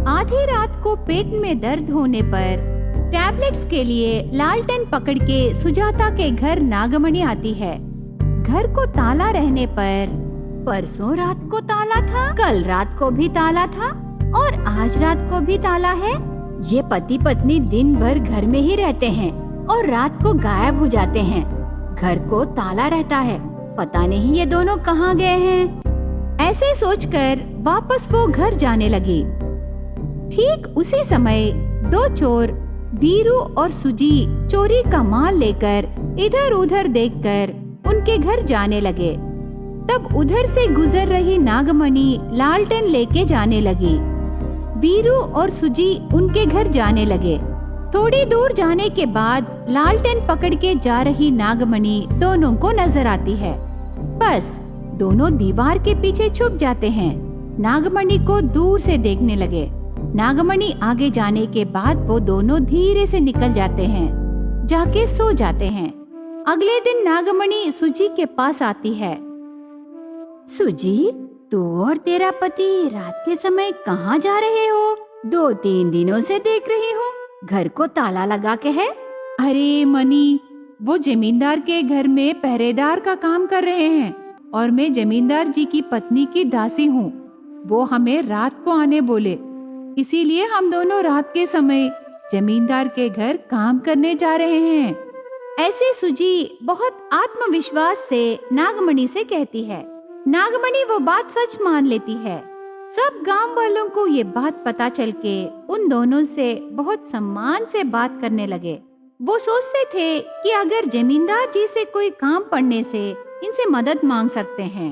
आधी रात को पेट में दर्द होने पर टैबलेट्स के लिए लालटेन पकड़ के सुजाता के घर नागमणि आती है। घर को ताला रहने पर परसों रात को ताला था, कल रात को भी ताला था और आज रात को भी ताला है। ये पति पत्नी दिन भर घर में ही रहते हैं और रात को गायब हो जाते हैं। घर को ताला रहता है, पता नहीं ये दोनों कहाँ गए हैं। ऐसे सोचकर वापस वो घर जाने लगी। ठीक उसी समय दो चोर वीरू और सुजी चोरी का माल लेकर इधर उधर देखकर उनके घर जाने लगे। तब उधर से गुजर रही नागमणि लालटेन लेके जाने लगी। वीरू और सुजी उनके घर जाने लगे। थोड़ी दूर जाने के बाद लालटेन पकड़ के जा रही नागमणि दोनों को नजर आती है। बस दोनों दीवार के पीछे छुप जाते हैं। नागमणि को दूर से देखने लगे। नागमणि आगे जाने के बाद वो दोनों धीरे से निकल जाते हैं, जाके सो जाते हैं। अगले दिन नागमणि सुजी के पास आती है। सुजी, तू और तेरा पति रात के समय कहाँ जा रहे हो? 2-3 दिनों से देख रही हूँ, घर को ताला लगा के है। अरे मनी, वो जमींदार के घर में पहरेदार का काम कर रहे हैं और मैं जमींदार जी की पत्नी की दासी हूँ। वो हमें रात को आने बोले, इसीलिए हम दोनों रात के समय जमींदार के घर काम करने जा रहे हैं। ऐसे सुजी बहुत आत्मविश्वास से नागमणि से कहती है। नागमणि वो बात सच मान लेती है। सब गांव वालों को ये बात पता चल के उन दोनों से बहुत सम्मान से बात करने लगे। वो सोचते थे कि अगर जमींदार जी से कोई काम पड़ने से इनसे मदद मांग सकते हैं।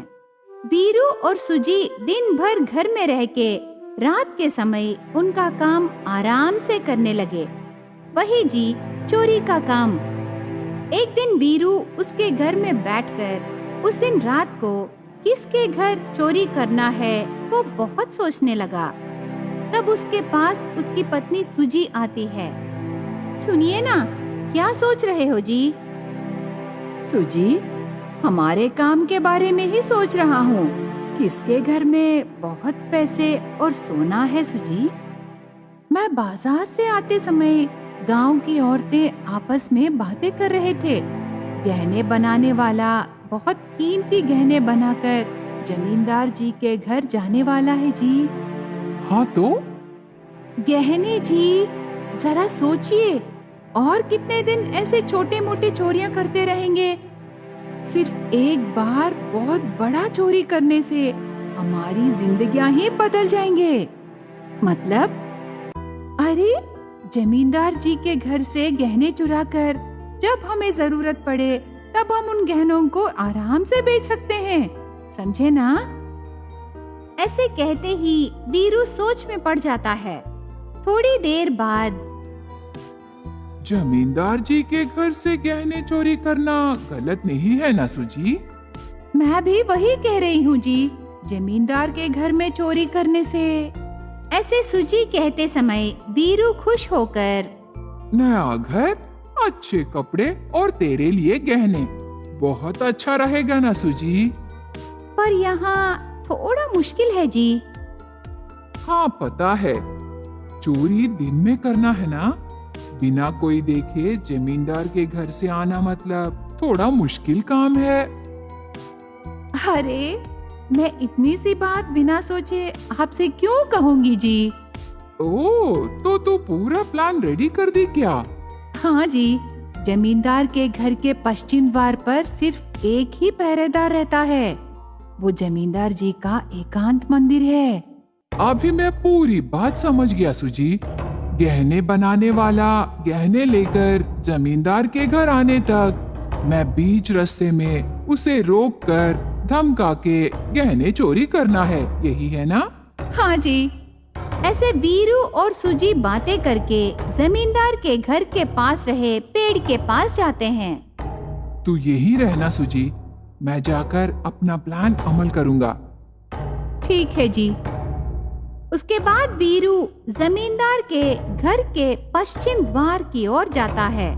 वीरू और सुजी दिन भर घर में रह के रात के समय उनका काम आराम से करने लगे। वही जी चोरी का काम। एक दिन वीरू उसके घर में बैठकर उस दिन रात को किसके घर चोरी करना है वो बहुत सोचने लगा। तब उसके पास उसकी पत्नी सुजी आती है। सुनिए ना, क्या सोच रहे हो जी? सुजी, हमारे काम के बारे में ही सोच रहा हूँ। किसके घर में बहुत पैसे और सोना है सुजी? मैं बाजार से आते समय गांव की औरतें आपस में बातें कर रहे थे। गहने बनाने वाला बहुत कीमती गहने बनाकर जमींदार जी के घर जाने वाला है जी। हाँ तो? गहने जी, जरा सोचिए, और कितने दिन ऐसे छोटे मोटे चोरियां करते रहेंगे? सिर्फ एक बार बहुत बड़ा चोरी करने से हमारी जिंदगियां ही बदल जाएंगे। मतलब? अरे, जमींदार जी के घर से गहने चुराकर जब हमें जरूरत पड़े तब हम उन गहनों को आराम से बेच सकते हैं, समझे ना? ऐसे कहते ही वीरू सोच में पड़ जाता है। थोड़ी देर बाद जमींदार जी के घर से गहने चोरी करना गलत नहीं है ना सुजी? मैं भी वही कह रही हूँ जी, जमींदार के घर में चोरी करने से। ऐसे सुजी कहते समय वीरू खुश होकर नया घर, अच्छे कपड़े और तेरे लिए गहने, बहुत अच्छा रहेगा ना सुजी? पर यहाँ थोड़ा मुश्किल है जी। हाँ पता है, चोरी दिन में करना है ना, बिना कोई देखे जमींदार के घर से आना मतलब थोड़ा मुश्किल काम है। अरे, मैं इतनी सी बात बिना सोचे आपसे क्यों कहूँगी जी? ओह, तो तू पूरा प्लान रेडी कर दी क्या? हाँ जी, जमींदार के घर के पश्चिम द्वार पर सिर्फ एक ही पहरेदार रहता है। वो जमींदार जी का एकांत मंदिर है। अभी मैं पूरी बात समझ गया सुजी। गहने बनाने वाला गहने लेकर जमींदार के घर आने तक मैं बीच रास्ते में उसे रोक कर धमका के गहने चोरी करना है, यही है ना? हाँ जी। ऐसे वीरू और सुजी बातें करके जमींदार के घर के पास रहे पेड़ के पास जाते हैं। तू यही रहना सुजी, मैं जाकर अपना प्लान अमल करूँगा। ठीक है जी। उसके बाद वीरू जमींदार के घर के पश्चिम द्वार की ओर जाता है।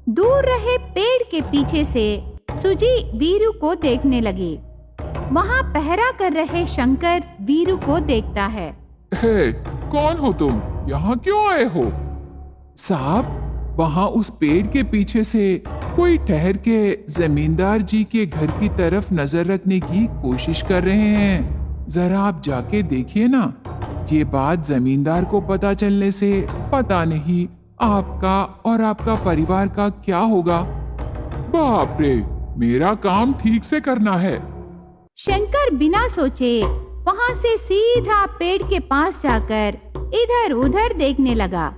दूर रहे पेड़ के पीछे से सुजी वीरू को देखने लगी। वहाँ पहरा कर रहे शंकर वीरू को देखता है। हे, कौन हो तुम? यहाँ क्यों आए हो? साहब, वहाँ उस पेड़ के पीछे से कोई ठहर के जमींदार जी के घर की तरफ नजर रखने की कोशिश कर रहे हैं। जरा आप जाके देखिए ना। ये बात जमींदार को पता चलने से पता नहीं आपका और आपका परिवार का क्या होगा। बाप रे, मेरा काम ठीक से करना है। शंकर बिना सोचे वहाँ से सीधा पेड़ के पास जाकर इधर उधर देखने लगा।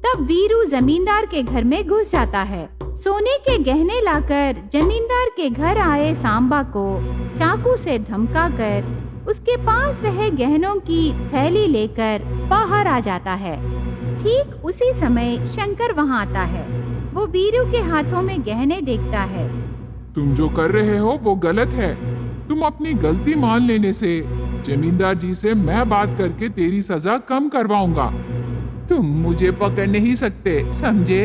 तब वीरू जमींदार के घर में घुस जाता है। सोने के गहने लाकर जमींदार के घर आए सांबा को चाकू से धमकाकर उसके पास रहे गहनों की थैली लेकर बाहर आ जाता है। ठीक उसी समय शंकर वहाँ आता है। वो वीरू के हाथों में गहने देखता है। तुम जो कर रहे हो वो गलत है। तुम अपनी गलती मान लेने से जमींदार जी से मैं बात करके तेरी सजा कम करवाऊंगा। तुम मुझे पकड़ नहीं सकते, समझे?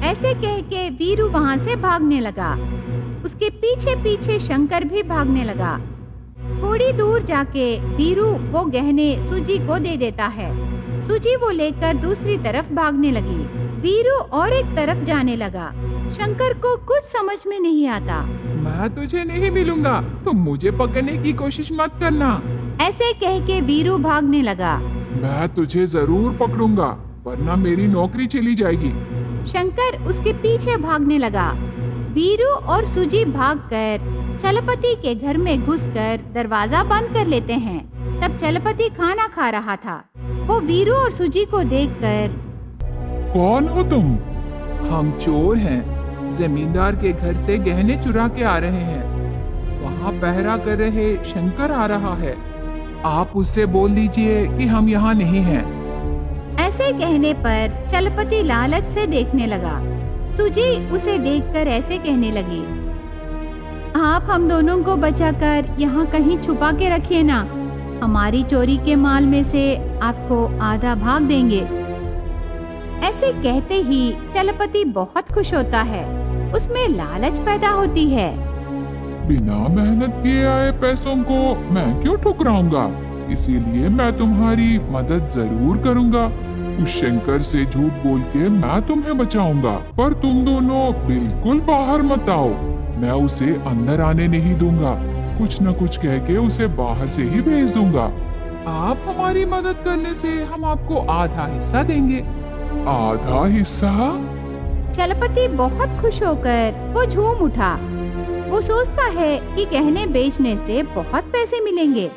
ऐसे कह के वीरू वहाँ से भागने लगा। उसके पीछे पीछे शंकर भी भागने लगा। थोड़ी दूर जाके वीरू वो गहने सूजी को दे देता है। सूजी वो लेकर दूसरी तरफ भागने लगी। वीरू और एक तरफ जाने लगा। शंकर को कुछ समझ में नहीं आता। मैं तुझे नहीं मिलूंगा, तुम मुझे पकड़ने की कोशिश मत करना। ऐसे कह के वीरू भागने लगा। मैं तुझे जरूर पकड़ूंगा, वरना मेरी नौकरी चली जाएगी। शंकर उसके पीछे भागने लगा। वीरू और सूजी भागकर चलपति के घर में घुसकर दरवाजा बंद कर लेते हैं। तब चलपति खाना खा रहा था। वो वीरू और सूजी को देखकर, कौन हो तुम? हम चोर हैं। जमींदार के घर से गहने चुरा के आ रहे हैं। वहाँ पहरा कर रहे शंकर आ रहा है। आप उससे बोल दीजिए कि हम यहाँ नहीं हैं। ऐसे कहने पर चलपति लालच से देखने लगा। सूजी उसे देखकर ऐसे कहने लगी, आप हम दोनों को बचाकर यहाँ कहीं छुपा के रखिए ना। हमारी चोरी के माल में से आपको आधा भाग देंगे। ऐसे कहते ही चलपति बहुत खुश होता है। उसमें लालच पैदा होती है। बिना मेहनत किए आए पैसों को मैं क्यों ठुकराऊंगा? इसीलिए मैं तुम्हारी मदद जरूर करूंगा। उस शंकर से झूठ बोल के मैं तुम्हें बचाऊंगा, पर तुम दोनों बिल्कुल बाहर मत आओ। मैं उसे अंदर आने नहीं दूंगा। कुछ न कुछ कह के उसे बाहर से ही भेज दूंगा। आप हमारी मदद करने से हम आपको आधा हिस्सा देंगे। आधा हिस्सा? चलपति बहुत खुश होकर वो झूम उठा। वो सोचता है कि गहने बेचने से बहुत पैसे मिलेंगे।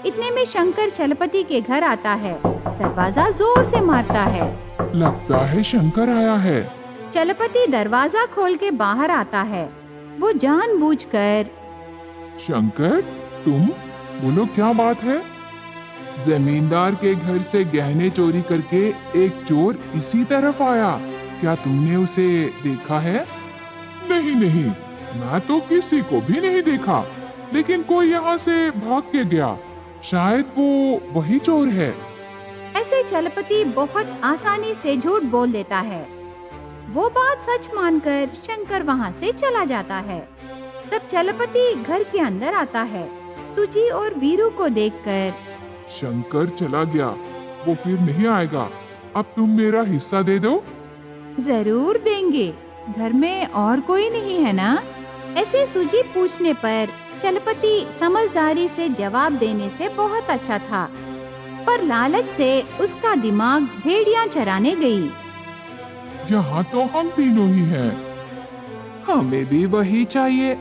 इतने में शंकर चलपति के घर आता है। दरवाजा जोर से मारता है। लगता है शंकर आया है। चलपति दरवाजा खोल के बाहर आता है। वो जानबूझकर, शंकर, तुम बोलो क्या बात है? जमींदार के घर से गहने चोरी करके एक चोर इसी तरफ आया। क्या तुमने उसे देखा है? नहीं नहीं, मैं तो किसी को भी नहीं देखा, लेकिन कोई यहाँ से भाग के गया। शायद वो वही चोर है। ऐसे चलपति बहुत आसानी से झूठ बोल देता है। वो बात सच मानकर शंकर वहाँ से चला जाता है। तब चलपति घर के अंदर आता है। सूची और वीरू को देखकर, शंकर चला गया, वो फिर नहीं आएगा। अब तुम मेरा हिस्सा दे दो। जरूर देंगे। घर में और कोई नहीं है ना? ऐसे सूजी पूछने पर चलपति समझदारी से जवाब देने से बहुत अच्छा था, पर लालच से उसका दिमाग भेड़ियां चराने गई। यहाँ तो हम तीनों ही हैं। हमें भी वही चाहिए।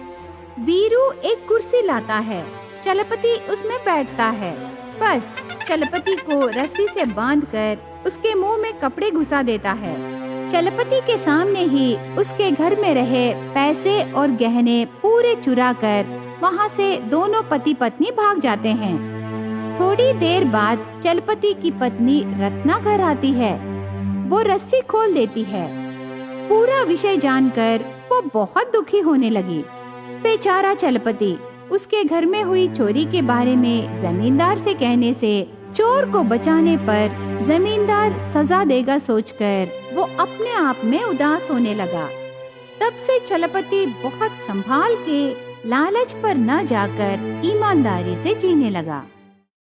वीरू एक कुर्सी लाता है। चलपति उसमें बैठता है। बस चलपति को रस्सी से बांधकर उसके मुंह में कपड़े घुसा देता है। चलपति के सामने ही उसके घर में रहे पैसे और गहने पूरे चुरा कर वहाँ से दोनों पति पत्नी भाग जाते हैं। थोड़ी देर बाद चलपति की पत्नी रत्ना घर आती है। वो रस्सी खोल देती है। पूरा विषय जानकर वो बहुत दुखी होने लगी। बेचारा चलपति उसके घर में हुई चोरी के बारे में जमींदार से कहने से चोर को बचाने पर जमींदार सजा देगा सोचकर वो अपने आप में उदास होने लगा। तब से चलपति बहुत संभाल के लालच पर न जाकर ईमानदारी से जीने लगा।